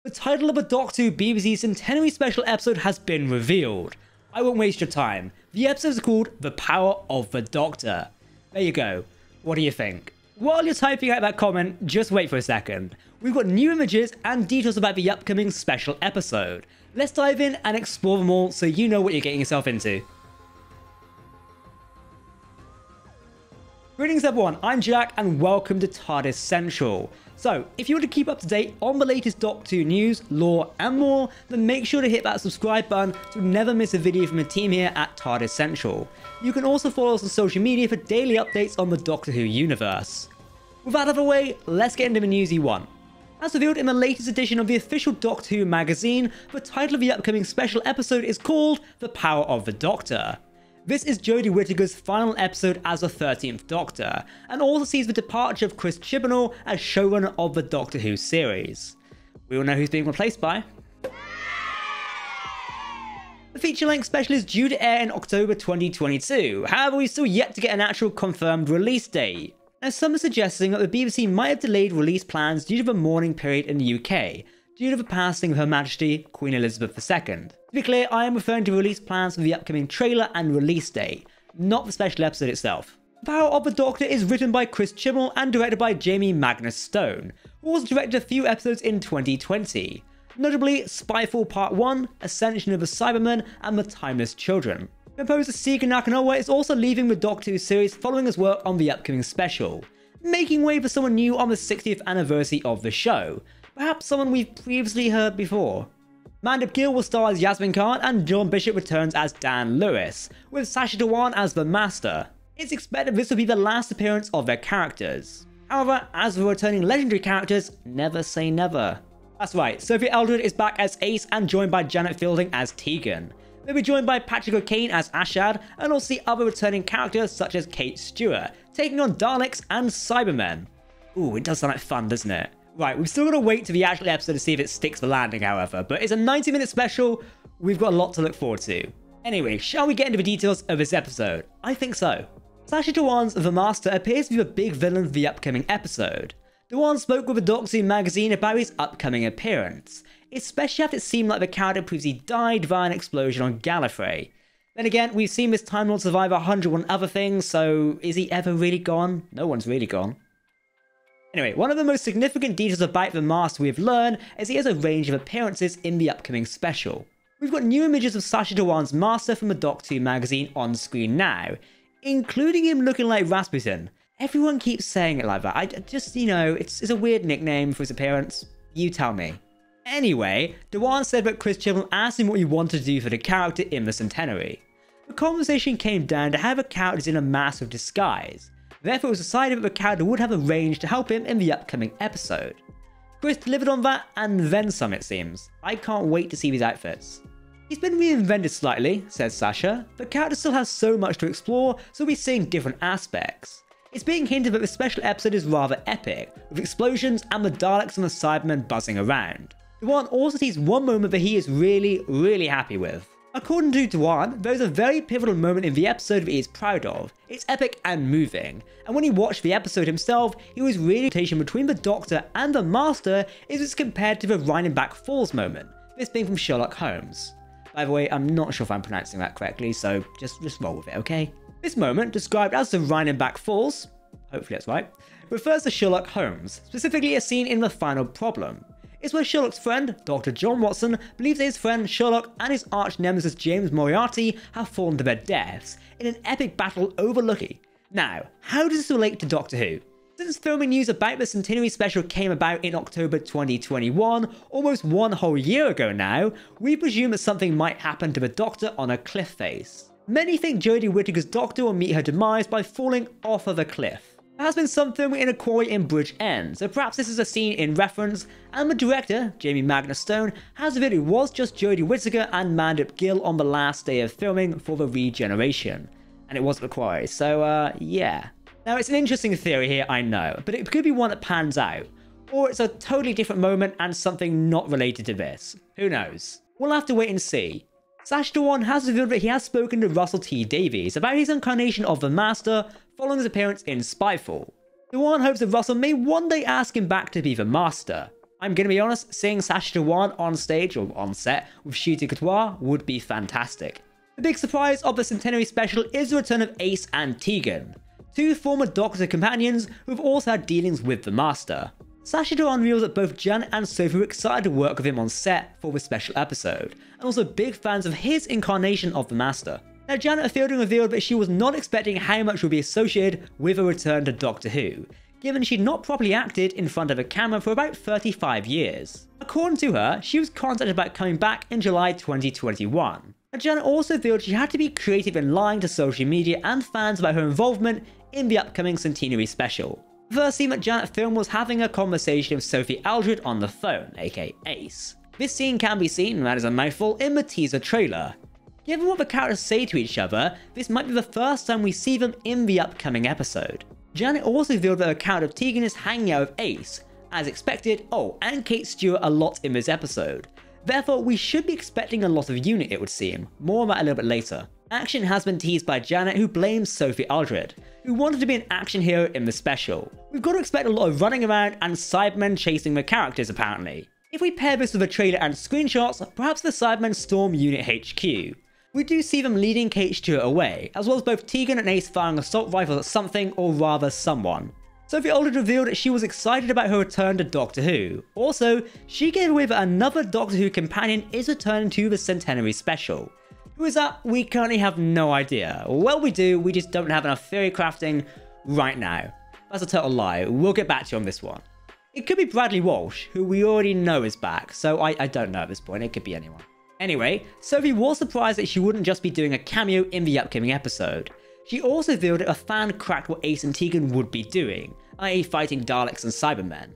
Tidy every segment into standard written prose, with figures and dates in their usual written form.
The title of a Doctor Who BBC Centenary special episode has been revealed. I won't waste your time. The episode is called The Power of the Doctor. There you go. What do you think? While you're typing out that comment, just wait for a second. We've got new images and details about the upcoming special episode. Let's dive in and explore them all so you know what you're getting yourself into. Greetings everyone, I'm Jack and welcome to Tardis Central. So, if you want to keep up to date on the latest Doctor Who news, lore and more, then make sure to hit that subscribe button to never miss a video from the team here at Tardis Central. You can also follow us on social media for daily updates on the Doctor Who universe. With that out of the way, let's get into the news you want. As revealed in the latest edition of the official Doctor Who magazine, the title of the upcoming special episode is called The Power of the Doctor. This is Jodie Whittaker's final episode as the 13th Doctor, and also sees the departure of Chibnall as showrunner of the Doctor Who series. We all know who's being replaced by. The feature-length special is due to air in October 2022, however we've still yet to get an actual confirmed release date. Now some are suggesting that the BBC might have delayed release plans due to the mourning period in the UK, due to the passing of Her Majesty Queen Elizabeth II. To be clear, I am referring to release plans for the upcoming trailer and release date, not the special episode itself. The Power of the Doctor is written by Chibnall and directed by Jamie Magnus Stone, who also directed a few episodes in 2020, notably Spyfall Part 1, Ascension of the Cybermen, and The Timeless Children. Composer Seeker Nakanoa is also leaving the Doctor Who series following his work on the upcoming special, making way for someone new on the 60th anniversary of the show, perhaps someone we've previously heard before. Mandip Gill will star as Yasmin Khan and John Bishop returns as Dan Lewis, with Sacha Dhawan as the Master. It's expected this will be the last appearance of their characters. However, as for returning legendary characters, never say never. That's right, Sophie Eldred is back as Ace and joined by Janet Fielding as Tegan. They'll be joined by Patrick O'Kane as Ashad and also see other returning characters such as Kate Stewart, taking on Daleks and Cybermen. Ooh, it does sound like fun, doesn't it? Right, we've still got to wait to the actual episode to see if it sticks the landing, however, but it's a 90-minute special, we've got a lot to look forward to. Anyway, shall we get into the details of this episode? I think so. Sacha Dhawan's The Master appears to be the big villain of the upcoming episode. Dhawan spoke with the Doctor Who magazine about his upcoming appearance, especially after it seemed like the character previously died via an explosion on Gallifrey. Then again, we've seen this Time Lord survive 101 other things, so is he ever really gone? No one's really gone. Anyway, one of the most significant details about the Master we've learned is he has a range of appearances in the upcoming special. We've got new images of Sacha Dhawan's Master from the Doctor Who magazine on screen now, including him looking like Rasputin. Everyone keeps saying it like that. I just, you know, it's a weird nickname for his appearance. You tell me. Anyway, Dhawan said that Chibnall asked him what he wanted to do for the character in the Centenary. The conversation came down to how the character is in a massive disguise. Therefore, it was decided that the character would have a range to help him in the upcoming episode. Chris delivered on that, and then some it seems. I can't wait to see these outfits. He's been reinvented slightly, says Sacha. The character still has so much to explore, so we'll be seeing different aspects. It's being hinted that the special episode is rather epic, with explosions and the Daleks and the Cybermen buzzing around. Dhawan also sees one moment that he is really happy with. According to Dhawan, there is a very pivotal moment in the episode that he is proud of. It's epic and moving, and when he watched the episode himself, he was really tension between the Doctor and the Master is compared to the Rhinenbach Falls moment, this being from Sherlock Holmes. By the way, I'm not sure if I'm pronouncing that correctly, so just roll with it, okay? This moment, described as the Rhinenbach Falls, hopefully that's right, refers to Sherlock Holmes, specifically a scene in The Final Problem. It's where Sherlock's friend, Dr. John Watson, believes that his friend Sherlock and his arch-nemesis James Moriarty have fallen to their deaths in an epic battle overlooking. Now, how does this relate to Doctor Who? Since filming news about the Centenary special came about in October 2021, almost one whole year ago now, we presume that something might happen to the Doctor on a cliff face. Many think Jodie Whittaker's Doctor will meet her demise by falling off of a cliff. There has been some filming in a quarry in Bridge End, so perhaps this is a scene in reference, and the director, Jamie Magnus Stone, has revealed it was just Jodie Whittaker and Mandip Gill on the last day of filming for the regeneration. And it was the quarry, so yeah. Now it's an interesting theory here, I know, but it could be one that pans out. Or it's a totally different moment and something not related to this. Who knows? We'll have to wait and see. Sacha Dhawan has revealed that he has spoken to Russell T Davies about his incarnation of the Master following his appearance in Spyfall. Dhawan hopes that Russell may one day ask him back to be the Master. I'm gonna be honest, seeing Sacha Dhawan on stage or on set with Ncuti Gatwa would be fantastic. The big surprise of the Centenary special is the return of Ace and Tegan, two former Doctor companions who have also had dealings with the Master. Sacha Dhawan reveals that both Janet and Sophie were excited to work with him on set for the special episode, and also big fans of his incarnation of the Master. Now, Janet Fielding revealed that she was not expecting how much would be associated with a return to Doctor Who, given she'd not properly acted in front of a camera for about 35 years. According to her, she was contacted about coming back in July 2021. And Janet also revealed she had to be creative in lying to social media and fans about her involvement in the upcoming Centenary special. The first scene that Janet filmed was having a conversation with Sophie Aldred on the phone, aka Ace. This scene can be seen, that is a mouthful, in the teaser trailer. Given what the characters say to each other, this might be the first time we see them in the upcoming episode. Janet also revealed that her character of Tegan is hanging out with Ace, as expected, and Kate Stewart a lot in this episode. Therefore, we should be expecting a lot of Unit, it would seem. More on that a little bit later. Action has been teased by Janet, who blames Sophie Aldred, who wanted to be an action hero in the special. We've got to expect a lot of running around and Cybermen chasing the characters, apparently. If we pair this with a trailer and screenshots, perhaps the Cybermen storm Unit HQ. We do see them leading Kate Stewart away, as well as both Tegan and Ace firing assault rifles at something, or rather someone. Sophie Aldred revealed that she was excited about her return to Doctor Who. Also, she gave away that another Doctor Who companion is returning to the Centenary special. Who is that? We currently have no idea. Well, we do, we just don't have enough theory crafting right now. That's a total lie, we'll get back to you on this one. It could be Bradley Walsh, who we already know is back, so I don't know at this point, it could be anyone. Anyway, Sophie was surprised that she wouldn't just be doing a cameo in the upcoming episode. She also revealed that a fan cracked what Ace and Tegan would be doing, i.e. fighting Daleks and Cybermen.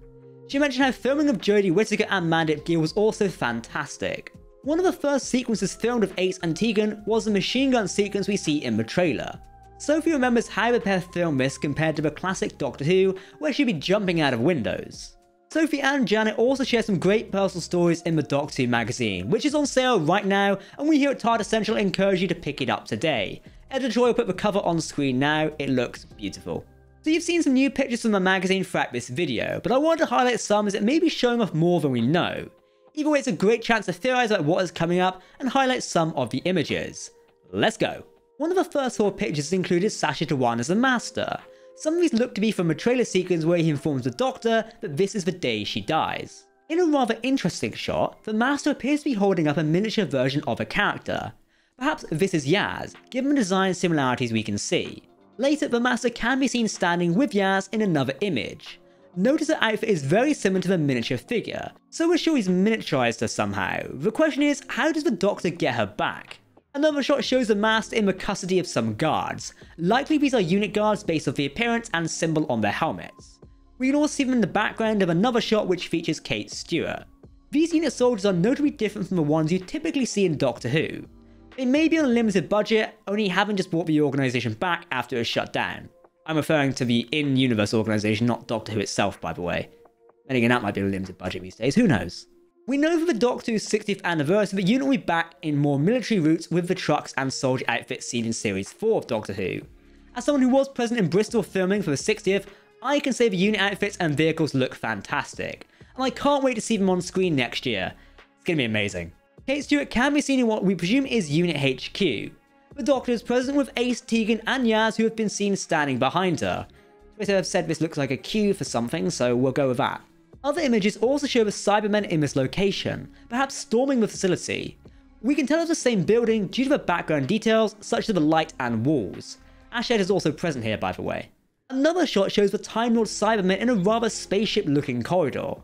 She mentioned how filming of Jodie, Whittaker and Mandip Gill was also fantastic. One of the first sequences filmed of Ace and Tegan was the machine gun sequence we see in the trailer. Sophie remembers how the pair filmed this compared to the classic Doctor Who, where she'd be jumping out of windows. Sophie and Janet also share some great personal stories in the Doctor Who magazine, which is on sale right now, and we here at Tardis Central encourage you to pick it up today. Editorial put the cover on screen now, it looks beautiful. So you've seen some new pictures from the magazine throughout this video, but I wanted to highlight some as it may be showing off more than we know. Either way, it's a great chance to theorize about what is coming up and highlight some of the images. Let's go. One of the first 4 pictures included Sacha Dhawan as the Master. Some of these look to be from a trailer sequence where he informs the Doctor that this is the day she dies. In a rather interesting shot, the Master appears to be holding up a miniature version of a character. Perhaps this is Yaz, given the design similarities we can see. Later, the Master can be seen standing with Yaz in another image. Notice the outfit is very similar to the miniature figure, so we're sure he's miniaturized her somehow. The question is, how does the Doctor get her back? Another shot shows the Master in the custody of some guards. Likely these are unit guards based off the appearance and symbol on their helmets. We can also see them in the background of another shot which features Kate Stewart. These unit soldiers are notably different from the ones you typically see in Doctor Who. They may be on a limited budget, only having just brought the organisation back after it was shut down. I'm referring to the in-universe organisation, not Doctor Who itself, by the way. Then again, that might be a limited budget these days, who knows? We know for the Doctor Who's 60th anniversary, the unit will be back in more military routes with the trucks and soldier outfits seen in Series 4 of Doctor Who. As someone who was present in Bristol filming for the 60th, I can say the unit outfits and vehicles look fantastic, and I can't wait to see them on screen next year. It's gonna be amazing. Kate Stewart can be seen in what we presume is Unit HQ. The Doctor is present with Ace, Tegan and Yaz, who have been seen standing behind her. Twitter have said this looks like a queue for something, so we'll go with that. Other images also show the Cybermen in this location, perhaps storming the facility. We can tell it's the same building due to the background details such as the light and walls. Ashed is also present here, by the way. Another shot shows the Time Lord Cybermen in a rather spaceship looking corridor.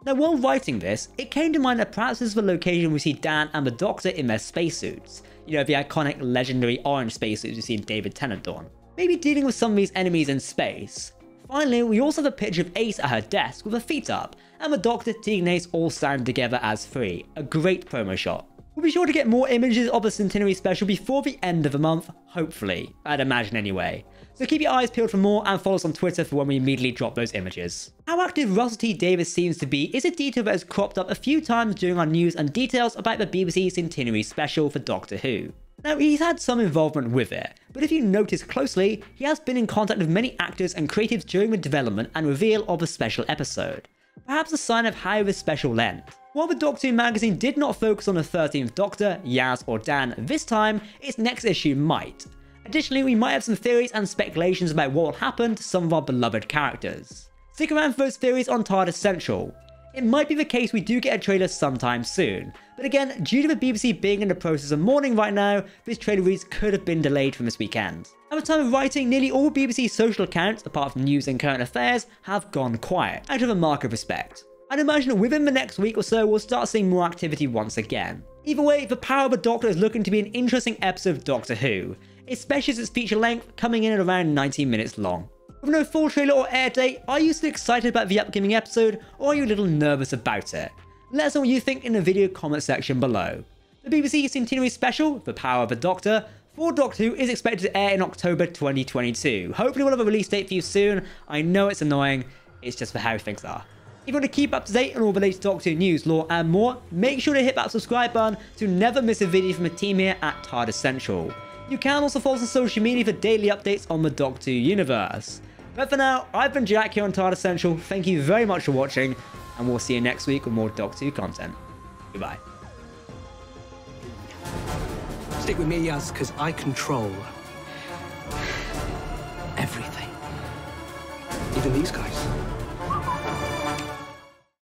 Now while writing this, it came to mind that perhaps this is the location we see Dan and the Doctor in their spacesuits. You know, the iconic legendary orange spacesuits we see in David Tennant on. Maybe dealing with some of these enemies in space. Finally, we also have a picture of Ace at her desk with her feet up, and the Doctor, Tegan and Ace all standing together as three. A great promo shot. We'll be sure to get more images of the Centenary special before the end of the month, hopefully. I'd imagine anyway. So keep your eyes peeled for more and follow us on Twitter for when we immediately drop those images. How active Russell T Davies seems to be is a detail that has cropped up a few times during our news and details about the BBC Centenary special for Doctor Who. Now, he's had some involvement with it, but if you notice closely, he has been in contact with many actors and creatives during the development and reveal of the special episode. perhaps a sign of how this special ends. While the Doctor Who magazine did not focus on the 13th Doctor, Yaz or Dan this time, its next issue might. Additionally, we might have some theories and speculations about what will happen to some of our beloved characters. Stick around for those theories on Tardis Central. It might be the case we do get a trailer sometime soon, but again, due to the BBC being in the process of mourning right now, this trailer release could have been delayed from this weekend. At the time of writing, nearly all BBC social accounts, apart from news and current affairs, have gone quiet, out of a mark of respect. I'd imagine within the next week or so we'll start seeing more activity once again. Either way, The Power of the Doctor is looking to be an interesting episode of Doctor Who, especially as its feature length coming in at around 90 minutes long. With no full trailer or air date, are you still excited about the upcoming episode, or are you a little nervous about it? Let us know what you think in the video comment section below. The BBC Centenary special, The Power of the Doctor, for Doctor Who is expected to air in October 2022. Hopefully we'll have a release date for you soon. I know it's annoying, it's just for how things are. If you want to keep up to date on all the latest Doctor Who news, lore and more, make sure to hit that subscribe button to never miss a video from the team here at Tardis Central. You can also follow us on social media for daily updates on the Doctor Who universe. But for now, I've been Jack here on Tardis Central. Thank you very much for watching, and we'll see you next week with more Doctor Who content. Goodbye. Stick with me, Yaz, because I control everything. Even these guys.